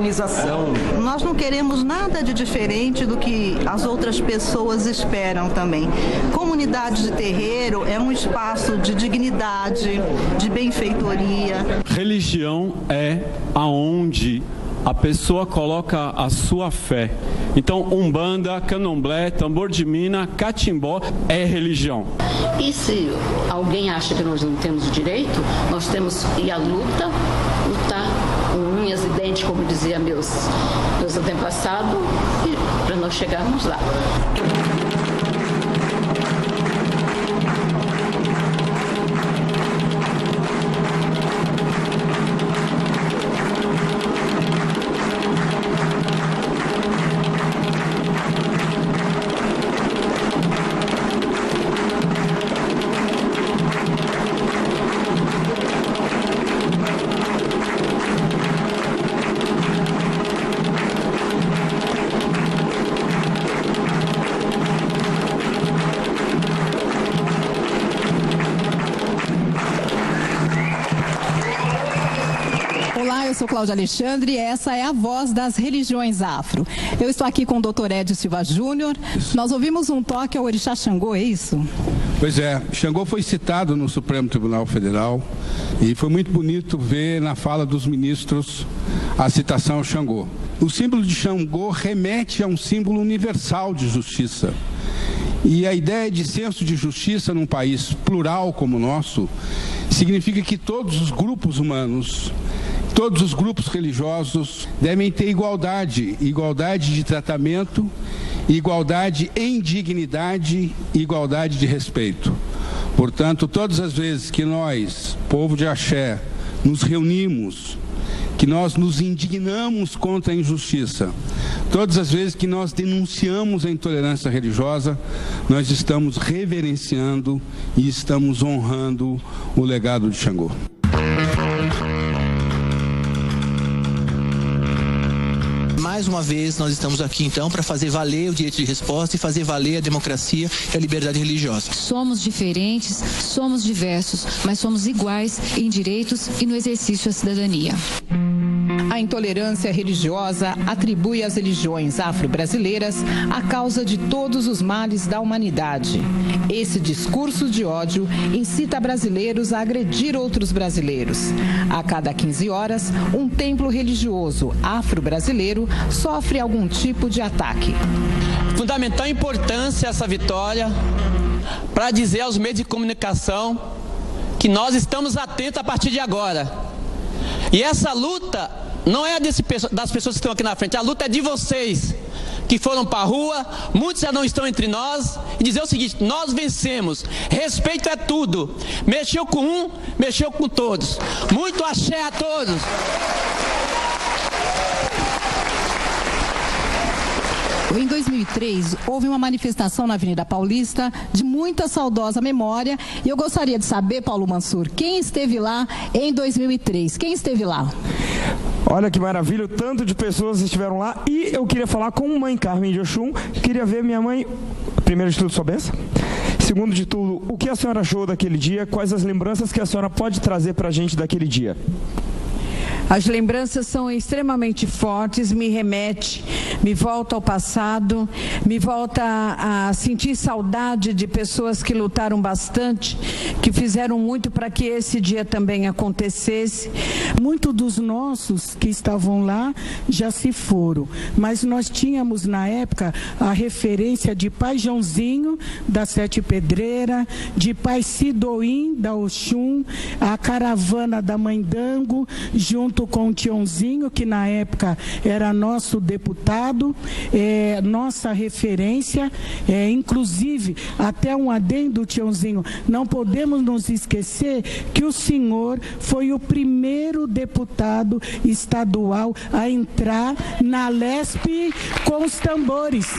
harmonização. Nós não queremos nada de diferente do que as outras pessoas esperam também. Comunidade de terreiro é um espaço de dignidade, de benfeitoria. Religião é aonde a pessoa coloca a sua fé. Então, umbanda, candomblé, tambor de mina, catimbó é religião. E se alguém acha que nós não temos o direito, nós temos que ir à lutar com unhas e dentes, como dizia meus antepassados, para nós chegarmos lá. Eu sou Cláudia Alexandre e essa é a voz das religiões afro. Eu estou aqui com o Dr. Edio Silva Júnior. Nós ouvimos um toque ao orixá Xangô, é isso? Pois é, Xangô foi citado no Supremo Tribunal Federal e foi muito bonito ver na fala dos ministros a citação ao Xangô. O símbolo de Xangô remete a um símbolo universal de justiça. E a ideia de senso de justiça num país plural como o nosso significa que todos os grupos humanos, todos os grupos religiosos devem ter igualdade de tratamento, igualdade em dignidade e igualdade de respeito. Portanto, todas as vezes que nós, povo de Axé, nos reunimos, que nós nos indignamos contra a injustiça, todas as vezes que nós denunciamos a intolerância religiosa, nós estamos reverenciando e estamos honrando o legado de Xangô. Mais uma vez, nós estamos aqui, então, para fazer valer o direito de resposta e fazer valer a democracia e a liberdade religiosa. Somos diferentes, somos diversos, mas somos iguais em direitos e no exercício da cidadania. A intolerância religiosa atribui às religiões afro-brasileiras a causa de todos os males da humanidade. Esse discurso de ódio incita brasileiros a agredir outros brasileiros. A cada 15 horas, um templo religioso afro-brasileiro sofre algum tipo de ataque. Fundamental importância essa vitória para dizer aos meios de comunicação que nós estamos atentos a partir de agora. E essa luta não é das pessoas que estão aqui na frente, a luta é de vocês que foram para a rua, muitos já não estão entre nós, e dizer o seguinte: nós vencemos, respeito é tudo, mexeu com um, mexeu com todos. Muito axé a todos. Em 2003, houve uma manifestação na Avenida Paulista de muita saudosa memória e eu gostaria de saber, Paulo Mansur, quem esteve lá em 2003? Quem esteve lá? Olha que maravilha, o tanto de pessoas estiveram lá. E eu queria falar com Mãe Carmen de Oxum. Queria ver minha mãe, primeiro de tudo, sua bênção. Segundo de tudo, o que a senhora achou daquele dia? Quais as lembranças que a senhora pode trazer para a gente daquele dia? As lembranças são extremamente fortes, me volta ao passado, me volta a sentir saudade de pessoas que lutaram bastante, que fizeram muito para que esse dia também acontecesse. Muitos dos nossos que estavam lá já se foram, mas nós tínhamos na época a referência de Pai Joãozinho da Sete Pedreira, de Pai Sidoim da Oxum, a caravana da Mãe Dango, junto com o Tiãozinho, que na época era nosso deputado, nossa referência, inclusive até um adendo, Tiãozinho, não podemos nos esquecer que o senhor foi o primeiro deputado estadual a entrar na LESP com os tambores,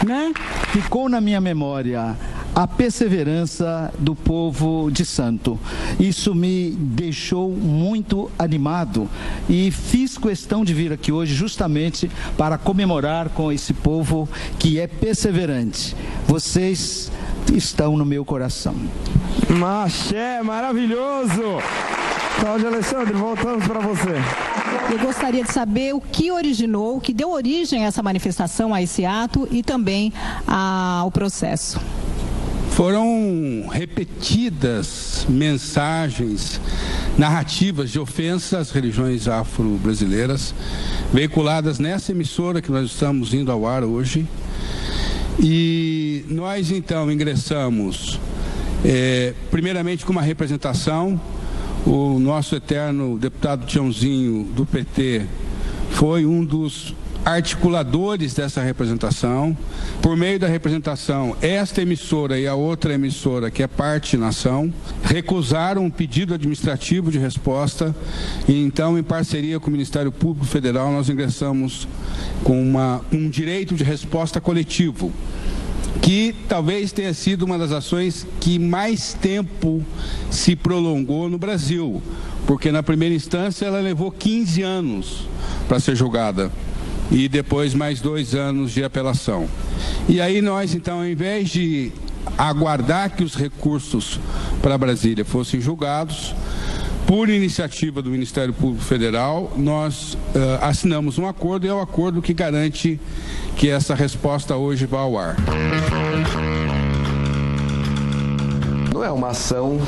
né? Ficou na minha memória a perseverança do povo de Santo. Isso me deixou muito animado e fiz questão de vir aqui hoje justamente para comemorar com esse povo que é perseverante. Vocês estão no meu coração. Axé, maravilhoso! Cláudia Alexandre, voltamos para você. Eu gostaria de saber o que originou, o que deu origem a essa manifestação, a esse ato e também ao processo. Foram repetidas mensagens, narrativas de ofensa às religiões afro-brasileiras, veiculadas nessa emissora que nós estamos indo ao ar hoje. E nós, então, ingressamos, primeiramente com uma representação. O nosso eterno deputado Tiãozinho, do PT, foi um dos articuladores dessa representação. Por meio da representação, esta emissora e a outra emissora, que é parte nação, recusaram um pedido administrativo de resposta e então, em parceria com o Ministério Público Federal, nós ingressamos com um direito de resposta coletivo, que talvez tenha sido uma das ações que mais tempo se prolongou no Brasil, porque na primeira instância ela levou 15 anos para ser julgada e depois mais 2 anos de apelação. E aí nós, então, ao invés de aguardar que os recursos para Brasília fossem julgados, por iniciativa do Ministério Público Federal, nós assinamos um acordo, e é o acordo que garante que essa resposta hoje vá ao ar. Não é uma ação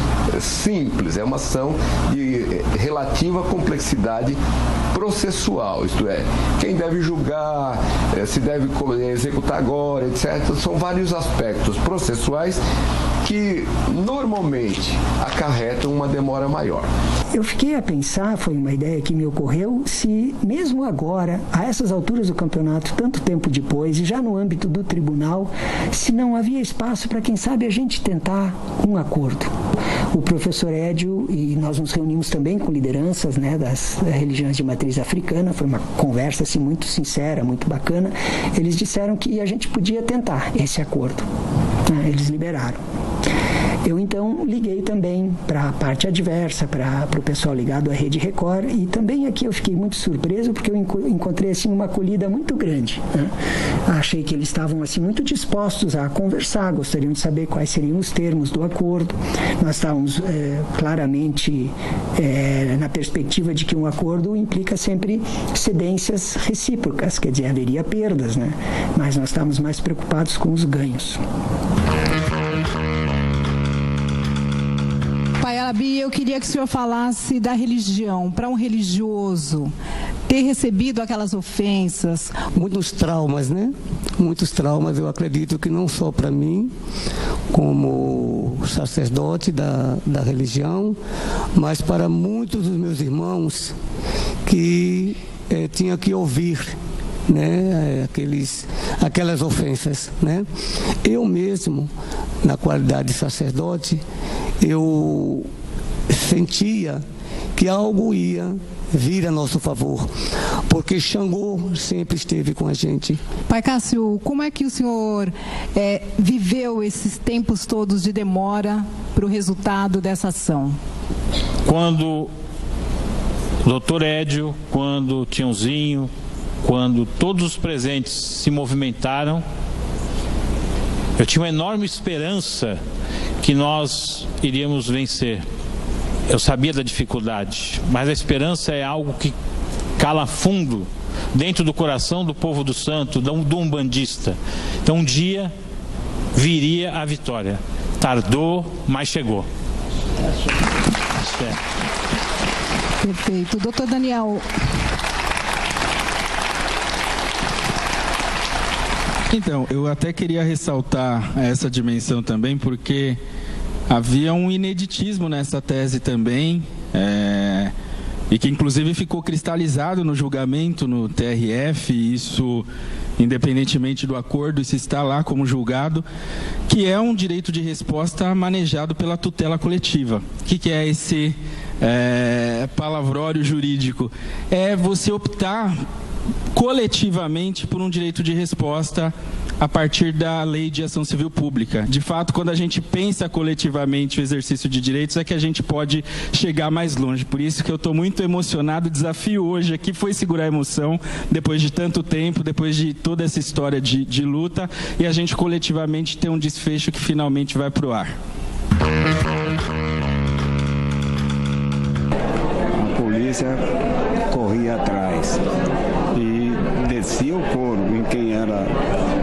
simples, é uma ação de relativa complexidade processual, isto é, quem deve julgar, se deve executar agora, etc. São vários aspectos processuais que normalmente acarretam uma demora maior. Eu fiquei a pensar, foi uma ideia que me ocorreu, se mesmo agora, a essas alturas do campeonato, tanto tempo depois, e já no âmbito do tribunal, se não havia espaço para, quem sabe, a gente tentar um acordo. O professor Edio, e nós nos reunimos também com lideranças, né, das religiões de matriz africana, foi uma conversa assim, muito sincera, muito bacana. Eles disseram que a gente podia tentar esse acordo. Eles liberaram. Eu, então, liguei também para a parte adversa, para o pessoal ligado à Rede Record, e também aqui eu fiquei muito surpreso, porque eu encontrei, assim, uma acolhida muito grande, né? Achei que eles estavam, assim, muito dispostos a conversar, gostariam de saber quais seriam os termos do acordo. Nós estávamos claramente na perspectiva de que um acordo implica sempre cedências recíprocas, quer dizer, haveria perdas, né? Mas nós estávamos mais preocupados com os ganhos. Pai Alabi, eu queria que o senhor falasse da religião. Para um religioso ter recebido aquelas ofensas. Muitos traumas, né? Muitos traumas, eu acredito que não só para mim, como sacerdote da religião, mas para muitos dos meus irmãos que tinham que ouvir, né, aquelas ofensas, né? Eu mesmo, na qualidade de sacerdote, eu sentia que algo ia vir a nosso favor, porque Xangô sempre esteve com a gente. Pai Cássio, como é que o senhor viveu esses tempos todos de demora para o resultado dessa ação? Quando o doutor Edio, quando o Tiãozinho, quando todos os presentes se movimentaram, eu tinha uma enorme esperança que nós iríamos vencer. Eu sabia da dificuldade, mas a esperança é algo que cala fundo dentro do coração do povo do santo, do umbandista. Então um dia viria a vitória. Tardou, mas chegou. Perfeito. Doutor Daniel. Então, eu até queria ressaltar essa dimensão também, porque havia um ineditismo nessa tese também, e que inclusive ficou cristalizado no julgamento no TRF, e isso independentemente do acordo, isso está lá como julgado, que é um direito de resposta manejado pela tutela coletiva. O que é esse palavrório jurídico? É você optar coletivamente por um direito de resposta a partir da Lei de Ação Civil Pública. De fato, quando a gente pensa coletivamente o exercício de direitos, é que a gente pode chegar mais longe. Por isso que eu estou muito emocionado. O desafio hoje aqui foi segurar a emoção, depois de tanto tempo, depois de toda essa história de luta, e a gente coletivamente ter um desfecho que finalmente vai para o ar. polícia corria atrás e descia o couro em quem era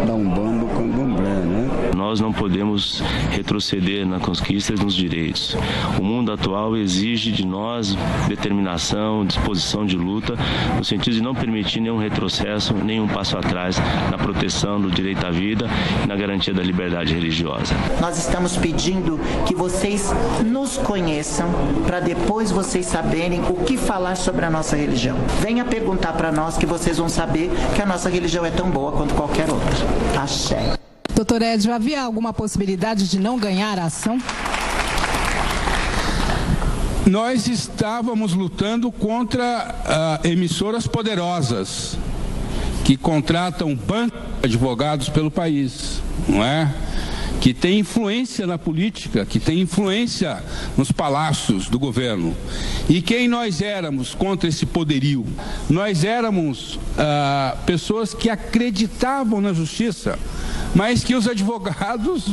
da Umbanda ou Candomblé, né? Nós não podemos retroceder nas conquistas e nos direitos. O mundo atual exige de nós determinação, disposição de luta, no sentido de não permitir nenhum retrocesso, nenhum passo atrás na proteção do direito à vida e na garantia da liberdade religiosa. Nós estamos pedindo que vocês nos conheçam para depois vocês saberem o que falar sobre a nossa religião. Venha perguntar para nós que vocês vão saber que a nossa religião é tão boa quanto qualquer outra. Axé. Doutor Edio, havia alguma possibilidade de não ganhar a ação? Nós estávamos lutando contra emissoras poderosas que contratam bancos de advogados pelo país, não é? Que tem influência na política, que tem influência nos palácios do governo. E quem nós éramos contra esse poderio? Nós éramos pessoas que acreditavam na justiça, mas que os advogados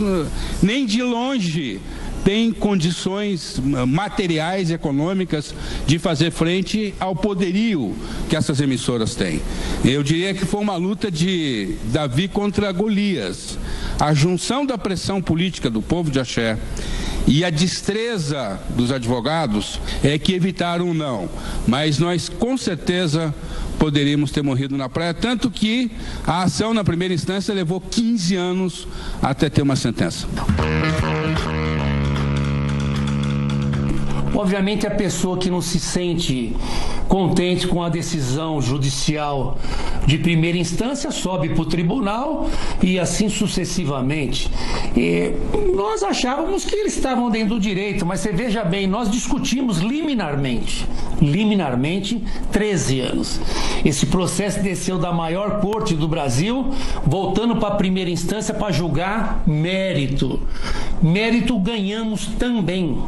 nem de longe têm condições materiais e econômicas de fazer frente ao poderio que essas emissoras têm. Eu diria que foi uma luta de Davi contra Golias. A junção da pressão política do povo de Axé e a destreza dos advogados é que evitaram o não. Mas nós, com certeza, poderíamos ter morrido na praia, tanto que a ação na primeira instância levou 15 anos até ter uma sentença. Obviamente, a pessoa que não se sente contente com a decisão judicial de primeira instância sobe para o tribunal e assim sucessivamente. Nós achávamos que eles estavam dentro do direito, mas você veja bem, nós discutimos liminarmente 13 anos. Esse processo desceu da maior corte do Brasil, voltando para a primeira instância para julgar mérito. Mérito ganhamos também.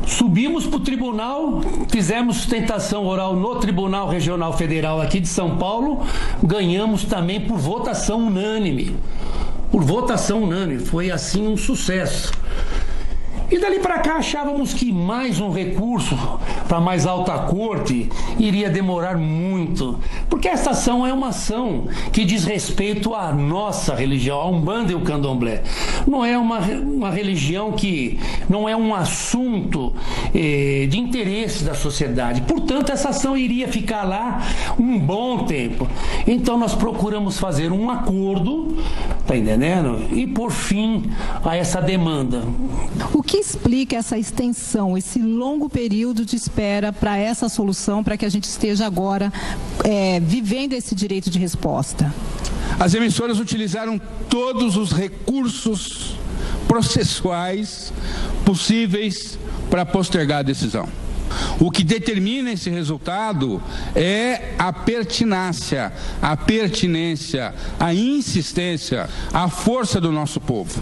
Subimos para o tribunal, fizemos sustentação oral no Tribunal Regional Federal aqui de São Paulo, ganhamos também por votação unânime. Foi assim um sucesso. E dali para cá achávamos que mais um recurso para a mais alta corte iria demorar muito, porque essa ação é uma ação que diz respeito à nossa religião, a Umbanda e o Candomblé. Não é uma religião que não é um assunto de interesse da sociedade. Portanto, essa ação iria ficar lá um bom tempo. Então nós procuramos fazer um acordo, tá entendendo? E por fim a essa demanda. O que explica essa extensão, esse longo período de espera para essa solução, para que a gente esteja agora vivendo esse direito de resposta? As emissoras utilizaram todos os recursos processuais possíveis para postergar a decisão. O que determina esse resultado é a pertinácia, a pertinência, a insistência, a força do nosso povo.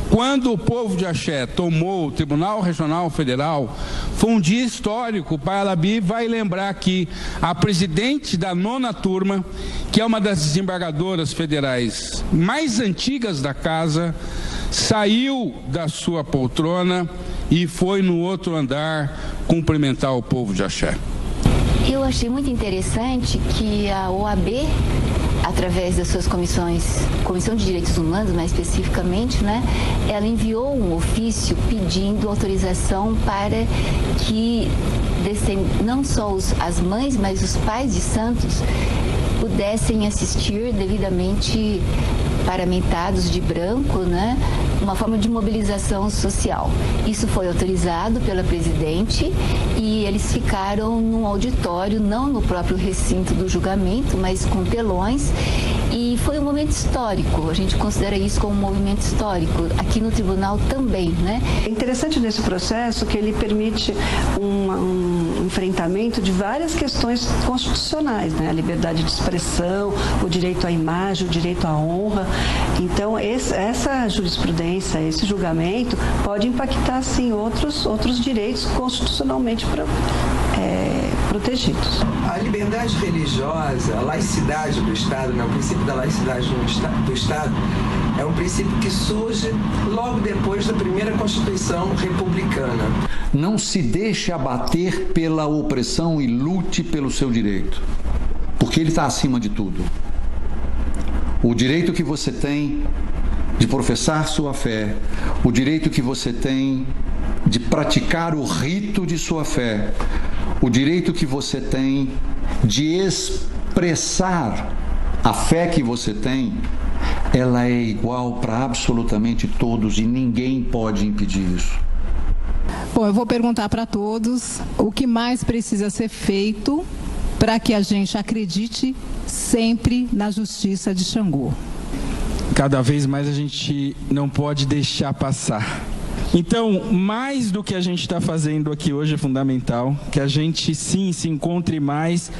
Quando o povo de Axé tomou o Tribunal Regional Federal, foi um dia histórico. O Pai Alabi vai lembrar que a presidente da 9ª turma, que é uma das desembargadoras federais mais antigas da casa, saiu da sua poltrona e foi no outro andar cumprimentar o povo de Axé. Eu achei muito interessante que a OAB, através das suas comissões, Comissão de Direitos Humanos mais especificamente, né, ela enviou um ofício pedindo autorização para que não só as mães, mas os pais de santos pudessem assistir devidamente paramentados de branco, né? Uma forma de mobilização social. Isso foi autorizado pela presidente e eles ficaram num auditório, não no próprio recinto do julgamento, mas com telões, e foi um momento histórico. A gente considera isso como um movimento histórico, aqui no tribunal também, né? É interessante nesse processo que ele permite um enfrentamento de várias questões constitucionais, né? A liberdade de expressão, o direito à imagem, o direito à honra. Então, essa jurisprudência, esse julgamento pode impactar, sim, outros direitos constitucionalmente protegidos. A liberdade religiosa, a laicidade do Estado, né, o princípio da laicidade do Estado, é um princípio que surge logo depois da primeira Constituição republicana. Não se deixe abater pela opressão e lute pelo seu direito, porque ele está acima de tudo. O direito que você tem de professar sua fé, o direito que você tem de praticar o rito de sua fé, o direito que você tem de expressar a fé que você tem, ela é igual para absolutamente todos e ninguém pode impedir isso. Bom, eu vou perguntar para todos o que mais precisa ser feito para que a gente acredite sempre na justiça de Xangô. Cada vez mais a gente não pode deixar passar. Então, mais do que a gente está fazendo aqui hoje é fundamental, que a gente sim se encontre mais,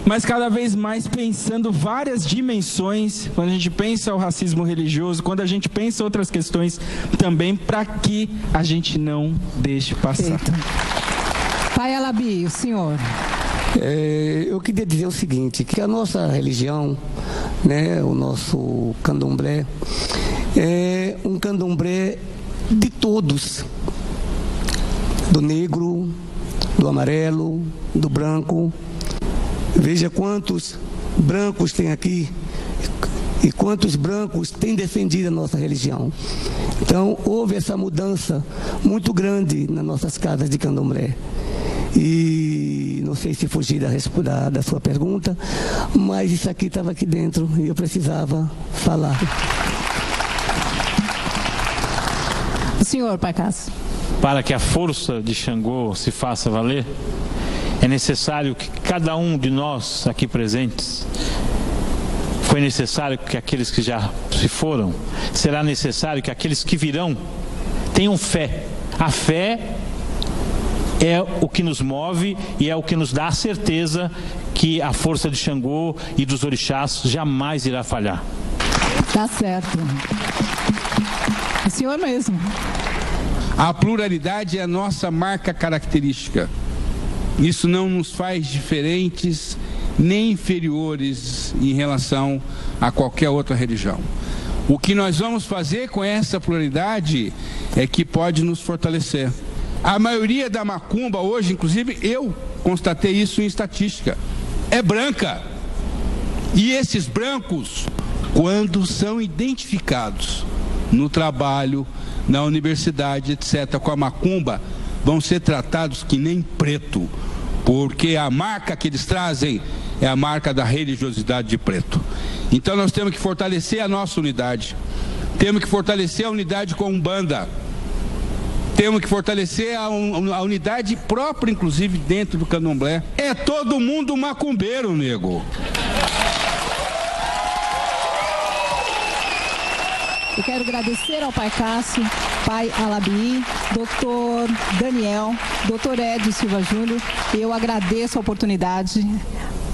mas cada vez mais pensando várias dimensões, quando a gente pensa o racismo religioso, quando a gente pensa outras questões também, para que a gente não deixe passar. Pai Alabi, o senhor. Eu queria dizer o seguinte, que a nossa religião, né, o nosso candomblé, é um candomblé de todos, do negro, do amarelo, do branco. Veja quantos brancos tem aqui e quantos brancos têm defendido a nossa religião. Então, houve essa mudança muito grande nas nossas casas de candomblé. E não sei se fugir da sua pergunta, mas isso aqui estava aqui dentro e eu precisava falar. O senhor, Pai Cássio. Para que a força de Xangô se faça valer, é necessário que cada um de nós aqui presentes, foi necessário que aqueles que já se foram, será necessário que aqueles que virão tenham fé. A fé é o que nos move e é o que nos dá a certeza que a força de Xangô e dos orixás jamais irá falhar. Tá certo. O senhor mesmo. A pluralidade é a nossa marca característica. Isso não nos faz diferentes nem inferiores em relação a qualquer outra religião. O que nós vamos fazer com essa pluralidade é que pode nos fortalecer. A maioria da macumba hoje, inclusive eu constatei isso em estatística, é branca. E esses brancos, quando são identificados no trabalho, na universidade, etc., com a macumba, vão ser tratados que nem preto, porque a marca que eles trazem é a marca da religiosidade de preto. Então nós temos que fortalecer a nossa unidade, temos que fortalecer a unidade com a Umbanda, temos que fortalecer a unidade própria, inclusive dentro do candomblé. É todo mundo macumbeiro, nego. Eu quero agradecer ao Pai Cássio, Pai Alabi, Dr. Daniel, Dr. Edio Silva Júnior. Eu agradeço a oportunidade,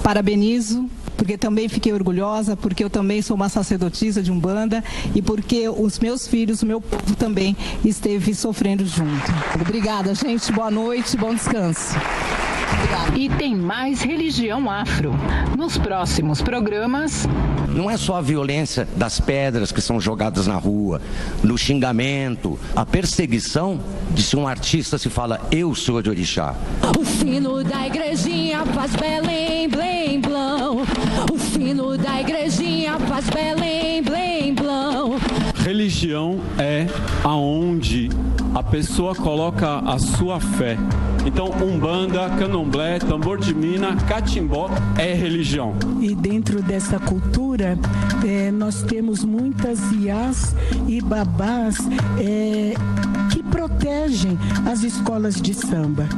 parabenizo, porque também fiquei orgulhosa, porque eu também sou uma sacerdotisa de Umbanda e porque os meus filhos, o meu povo também esteve sofrendo junto. Obrigada, gente. Boa noite, bom descanso. Obrigada. E tem mais religião afro. Nos próximos programas... Não é só a violência das pedras que são jogadas na rua, no xingamento, a perseguição de se um artista se fala, eu sou de orixá. O sino da igrejinha faz Belém, blém, blão. O sino da igrejinha faz Belém, blém, blão. Religião é aonde a pessoa coloca a sua fé. Então, Umbanda, Candomblé, Tambor de Mina, Catimbó é religião. E dentro dessa cultura, nós temos muitas iás e babás que protegem as escolas de samba.